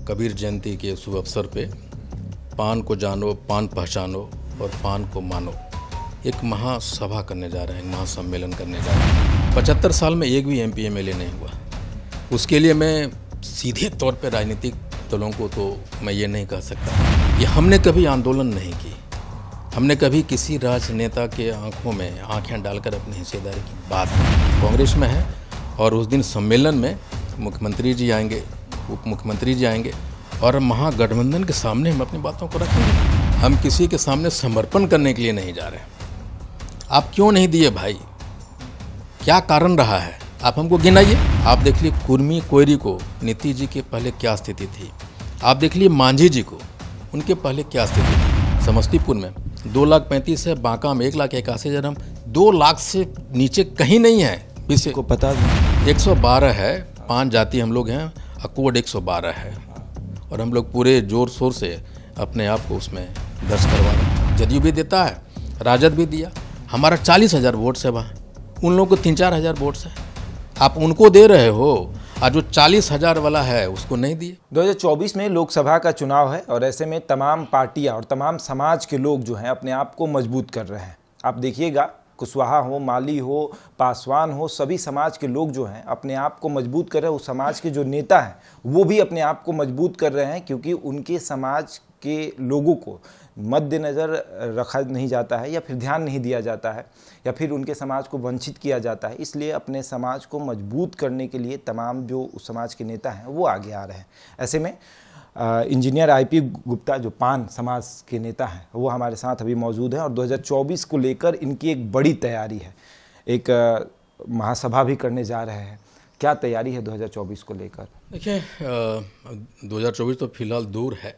कबीर जयंती के शुभ अवसर पे पान को जानो, पान पहचानो और पान को मानो एक महासभा करने जा रहे हैं, महासम्मेलन करने जा रहे हैं। 75 साल में एक भी MP MLA नहीं हुआ। उसके लिए मैं सीधे तौर पे राजनीतिक दलों को तो मैं ये नहीं कह सकता। ये हमने कभी आंदोलन नहीं की, हमने कभी किसी राजनेता के आंखों में आंखें डालकर अपनी हिस्सेदारी की बात नहीं। कांग्रेस में है और उस दिन सम्मेलन में मुख्यमंत्री जी आएंगे, उप मुख्यमंत्री जी आएंगे और महागठबंधन के सामने हम अपनी बातों को रखेंगे। हम किसी के सामने समर्पण करने के लिए नहीं जा रहे। आप क्यों नहीं दिए भाई, क्या कारण रहा है? आप हमको गिनाइए। आप देख लीजिए कुर्मी कोयरी को नीतीश जी के पहले क्या स्थिति थी, आप देख लीजिए मांझी जी को, उनके पहले क्या स्थिति थी। समस्तीपुर में 2,35,000 है, बांका में 1,81,000, 2 लाख से नीचे कहीं नहीं है। विषय को पता 112 है, 5 जाति हम लोग हैं, कोड 112 है और हम लोग पूरे जोर शोर से अपने आप को उसमें दर्ज करवा रहे हैं। जदयू भी देता है, राजद भी दिया, हमारा 40,000 वोट्स है वहाँ, उन लोगों को 3-4 हज़ार वोट्स है। आप उनको दे रहे हो और जो 40,000 वाला है उसको नहीं दिए। 2024 में लोकसभा का चुनाव है और ऐसे में तमाम पार्टियां और तमाम समाज के लोग जो हैं अपने आप को मजबूत कर रहे हैं। आप देखिएगा, कुशवाहा हो, माली हो, पासवान हो, सभी समाज के लोग जो हैं अपने आप को मजबूत कर रहे हैं। उस समाज के जो नेता हैं वो भी अपने आप को मजबूत कर रहे हैं, क्योंकि उनके समाज के लोगों को मद्देनज़र रखा नहीं जाता है या फिर ध्यान नहीं दिया जाता है या फिर उनके समाज को वंचित किया जाता है। इसलिए अपने समाज को मजबूत करने के लिए तमाम जो उस समाज के नेता हैं वो आगे आ रहे हैं। ऐसे में इंजीनियर IP गुप्ता जो पान समाज के नेता हैं वो हमारे साथ अभी मौजूद हैं और 2024 को लेकर इनकी एक बड़ी तैयारी है, एक महासभा भी करने जा रहे हैं। क्या तैयारी है 2024 को लेकर? देखिए 2024 तो फिलहाल दूर है,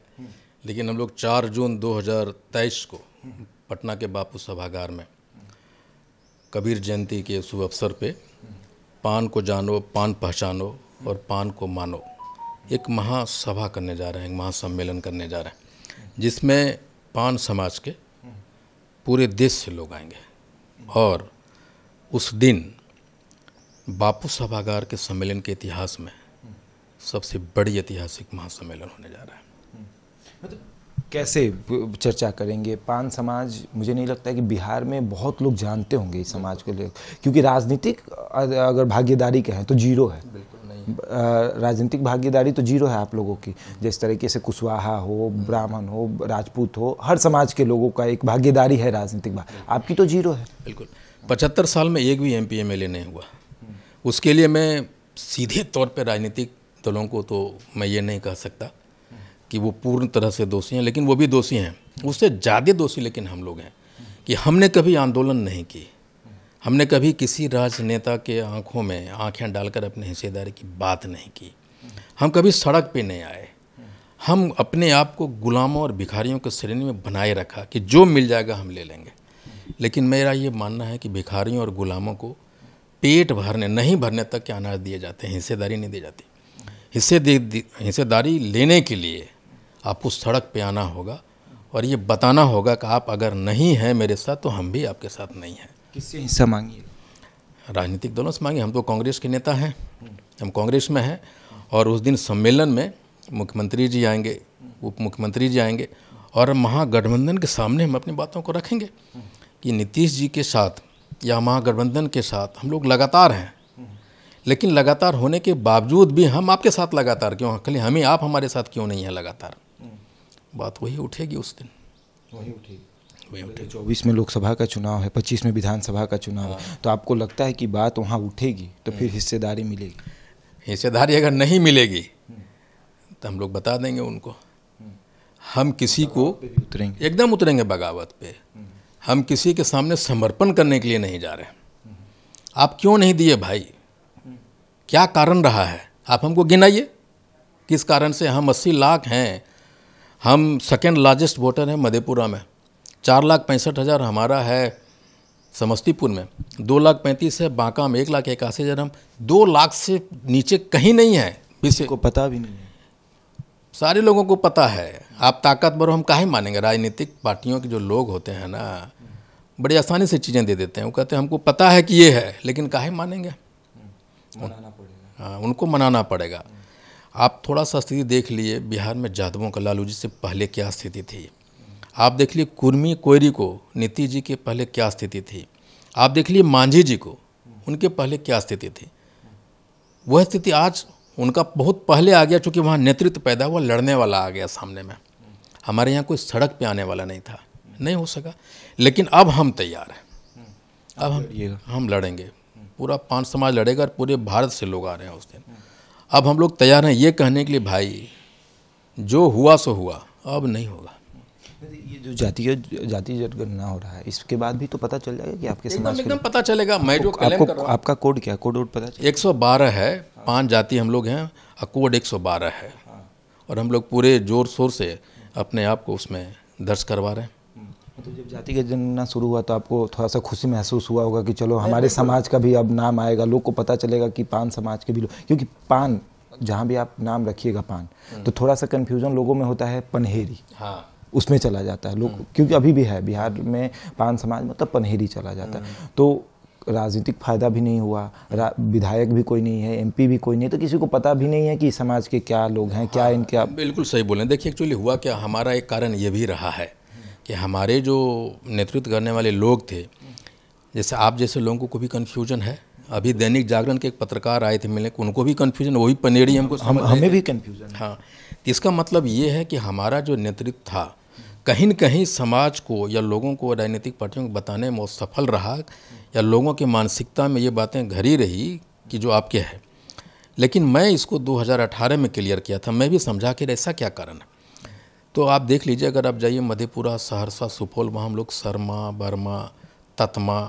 लेकिन हम लोग 4 जून 2023 को पटना के बापू सभागार में कबीर जयंती के शुभ अवसर पे पान को जानो, पान पहचानो और पान को मानो एक महासभा करने जा रहे हैं, एक महासम्मेलन करने जा रहे हैं, जिसमें पान समाज के पूरे देश से लोग आएंगे और उस दिन बापू सभागार के सम्मेलन के इतिहास में सबसे बड़ी ऐतिहासिक महासम्मेलन होने जा रहा है। मतलब कैसे चर्चा करेंगे? पान समाज, मुझे नहीं लगता है कि बिहार में बहुत लोग जानते होंगे इस समाज को लेकर, क्योंकि राजनीतिक अगर भागीदारी कहें तो जीरो है। बिल्कुल नहीं, राजनीतिक भागीदारी तो जीरो है आप लोगों की। जिस तरीके से कुशवाहा हो, ब्राह्मण हो, राजपूत हो, हर समाज के लोगों का एक भागीदारी है राजनीतिक, आपकी तो जीरो है। बिल्कुल 75 साल में एक भी MP MLA नहीं हुआ। उसके लिए मैं सीधे तौर पे राजनीतिक दलों को तो मैं ये नहीं कह सकता कि वो पूर्ण तरह से दोषी हैं, लेकिन वो भी दोषी हैं, उससे ज़्यादा दोषी लेकिन हम लोग हैं कि हमने कभी आंदोलन नहीं की, हमने कभी किसी राजनेता के आंखों में आंखें डालकर अपनी हिस्सेदारी की बात नहीं की, हम कभी सड़क पे नहीं आए, हम अपने आप को गुलामों और भिखारियों की श्रेणी में बनाए रखा कि जो मिल जाएगा हम ले लेंगे। लेकिन मेरा ये मानना है कि भिखारियों और गुलामों को पेट भरने, नहीं भरने तक के अनाज दिए जाते हैं, हिस्सेदारी नहीं दी जाती। हिस्सेदारी लेने के लिए आपको सड़क पे आना होगा और ये बताना होगा कि आप अगर नहीं हैं मेरे साथ तो हम भी आपके साथ नहीं हैं। किससे हिस्सा मांगिए? राजनीतिक दलों से मांगे। हम तो कांग्रेस के नेता हैं, हम कांग्रेस में हैं और उस दिन सम्मेलन में मुख्यमंत्री जी आएंगे, उप मुख्यमंत्री जी आएंगे और महागठबंधन के सामने हम अपनी बातों को रखेंगे कि नीतीश जी के साथ या महागठबंधन के साथ हम लोग लगातार हैं, लेकिन लगातार होने के बावजूद भी हम आपके साथ लगातार क्यों, खाली हम ही, आप हमारे साथ क्यों नहीं है लगातार? बात वही उठेगी उस दिन, वही उठेगी। 24 में लोकसभा का चुनाव है, 25 में विधानसभा का चुनाव है, तो आपको लगता है कि बात वहाँ उठेगी तो फिर हिस्सेदारी मिलेगी? हिस्सेदारी अगर नहीं मिलेगी तो हम लोग बता देंगे उनको, हम किसी को एकदम उतरेंगे बगावत पे। हम किसी के सामने समर्पण करने के लिए नहीं जा रहे। आप क्यों नहीं दिए भाई, क्या कारण रहा है? आप हमको गिनाइए किस कारण से। हम 80 लाख हैं, हम सेकेंड लार्जेस्ट वोटर हैं मधेपुरा में, 4,65,000 हमारा है समस्तीपुर में, 2,35,000 है बांका में, 1,81,000, 2 लाख से नीचे कहीं नहीं है। किसी को पता भी नहीं है, सारे लोगों को पता है। आप ताकतवर हो, हम काहे मानेंगे? राजनीतिक पार्टियों के जो लोग होते हैं ना, बड़ी आसानी से चीज़ें दे देते हैं। वो कहते हैं हमको पता है कि ये है, लेकिन काहे मानेंगे? मनाना पड़ेगा। हाँ, उनको मनाना पड़ेगा। आप थोड़ा सा स्थिति देख लिए, बिहार में यादवों का लालू जी से पहले क्या स्थिति थी। आप देख लिए कुर्मी कोयरी को नीतीश जी के पहले क्या स्थिति थी। आप देख लिए मांझी जी को, उनके पहले क्या स्थिति थी। वह स्थिति आज उनका बहुत पहले आ गया, चूँकि वहाँ नेतृत्व पैदा हुआ, लड़ने वाला आ गया सामने में। हमारे यहाँ कोई सड़क पे आने वाला नहीं था, नहीं हो सका। लेकिन अब हम तैयार हैं, अब हम लड़ेंगे। पूरा पान समाज लड़ेगा और पूरे भारत से लोग आ रहे हैं उस दिन। अब हम लोग तैयार हैं ये कहने के लिए, भाई जो हुआ सो हुआ, अब नहीं होगा। ये जो जाति जनगणना हो रहा है, इसके बाद भी तो पता चल जाएगा कि आपके समाज एकदम पता चलेगा। मैं जो क्लेम कर रहा हूं, आपका कोड क्या, कोड पता चलेगा। 112 है, 5 जाति हम लोग हैं और कोड 112 है। और हम लोग पूरे जोर शोर से अपने आप को उसमें दर्ज करवा रहे हैं। तो जब जाति का जनगणना शुरू हुआ तो आपको थोड़ा सा खुशी महसूस हुआ होगा कि चलो हमारे समाज का भी अब नाम आएगा, लोग को पता चलेगा कि पान समाज के भी लोग, क्योंकि पान जहाँ भी आप नाम रखिएगा पान, तो थोड़ा सा कन्फ्यूजन लोगों में होता है, पनहेरी उसमें चला जाता है लोग, क्योंकि अभी भी है बिहार में पान समाज मतलब पनहेरी चला जाता है। तो राजनीतिक फायदा भी नहीं हुआ, विधायक भी कोई नहीं है, एमपी भी कोई नहीं, तो किसी को पता भी नहीं है कि समाज के क्या लोग हैं, क्या इनके। बिल्कुल सही बोले। देखिए एक्चुअली हुआ क्या, हमारा एक कारण ये भी रहा है कि हमारे जो नेतृत्व करने वाले लोग थे, जैसे आप जैसे लोगों को भी कन्फ्यूजन है। अभी दैनिक जागरण के एक पत्रकार आए थे मिलने, उनको भी कन्फ्यूजन, वही पनेरी हमको हमें भी कन्फ्यूजन। हाँ, इसका मतलब ये है कि हमारा जो नेतृत्व था कहीं न कहीं समाज को या लोगों को, राजनीतिक पार्टियों को बताने में सफल रहा, या लोगों की मानसिकता में ये बातें घरी रही कि जो आपके है। लेकिन मैं इसको 2018 में क्लियर किया था, मैं भी समझा कि ऐसा क्या कारण है। तो आप देख लीजिए, अगर आप जाइए मधेपुरा, सहरसा, सुपौल, वहाँ हम लोग शर्मा, वर्मा, ततमा,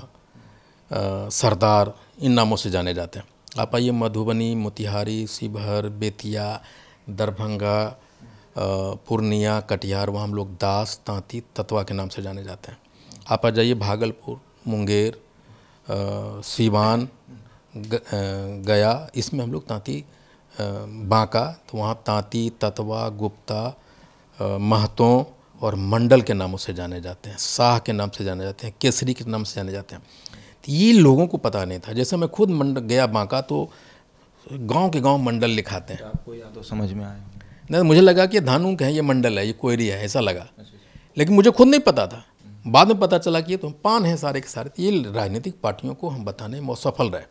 सरदार इन नामों से जाने जाते हैं। आप आइए मधुबनी, मोतिहारी, शिवहर, बेतिया, दरभंगा, पूर्णिया, कटिहार, वहाँ हम लोग दास, तांती, ततवा के नाम से जाने जाते हैं। आप आ जाइए भागलपुर, मुंगेर, सीवान, गया, इसमें हम लोग तांती, बांका, तो वहाँ तांती, ततवा, गुप्ता, महतों और मंडल के नामों से जाने जाते हैं, शाह के नाम से जाने जाते हैं, केसरी के नाम से जाने जाते हैं। तो ये लोगों को पता नहीं था। जैसे मैं खुद गया बांका, तो गांव के गांव मंडल लिखाते हैं। आपको या तो समझ में आया नहीं, मुझे लगा कि धानुक है, ये मंडल है, ये कोयरी है, ऐसा लगा। लेकिन मुझे खुद नहीं पता था, बाद में पता चला कि ये तो पान है सारे के सारे। ये राजनीतिक पार्टियों को हम बताने में सफल रहे,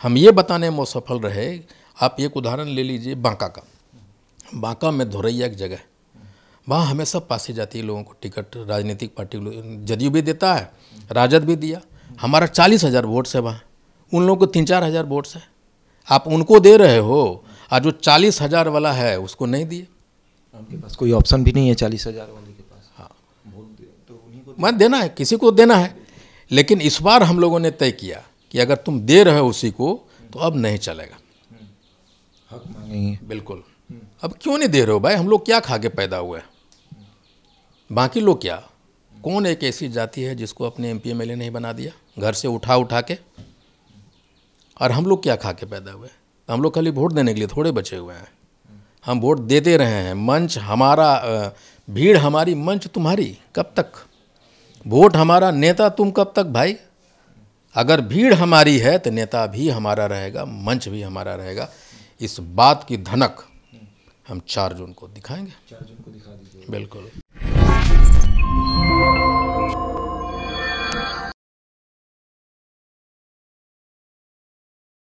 हम ये बताने में सफल रहे। आप एक उदाहरण ले लीजिए बांका का। बांका में धोरैया की जगह, वहाँ हमेशा पासी जाती है लोगों को टिकट, राजनीतिक पार्टी जदयू भी देता है, राजद भी दिया। हमारा 40,000 वोट्स है वहाँ, उन लोगों को 3-4 हज़ार वोट्स है। आप उनको दे रहे हो, और जो 40,000 वाला है उसको नहीं दिए। उनके पास कोई ऑप्शन भी नहीं है 40,000 वाले के पास। हाँ, तो उन्हीं को मैं देना है, किसी को देना है। लेकिन इस बार हम लोगों ने तय किया कि अगर तुम दे रहे हो उसी को, तो अब नहीं चलेगा, हक मांगेंगे। बिल्कुल। अब क्यों नहीं दे रहे हो भाई, हम लोग क्या खा के पैदा हुए, बाकी लोग क्या। कौन एक ऐसी जाति है जिसको अपने MP MLA नहीं बना दिया घर से उठा के, और हम लोग क्या खा के पैदा हुए। तो हम लोग खाली वोट देने के लिए थोड़े बचे हुए हैं, हम वोट देते रहे हैं। मंच हमारा, भीड़ हमारी, मंच तुम्हारी, कब तक। वोट हमारा, नेता तुम कब तक भाई। अगर भीड़ हमारी है तो नेता भी हमारा रहेगा, मंच भी हमारा रहेगा। इस बात की धनक हम 4 जून को दिखाएंगे। 4 जून को दिखा दीजिए। बिल्कुल।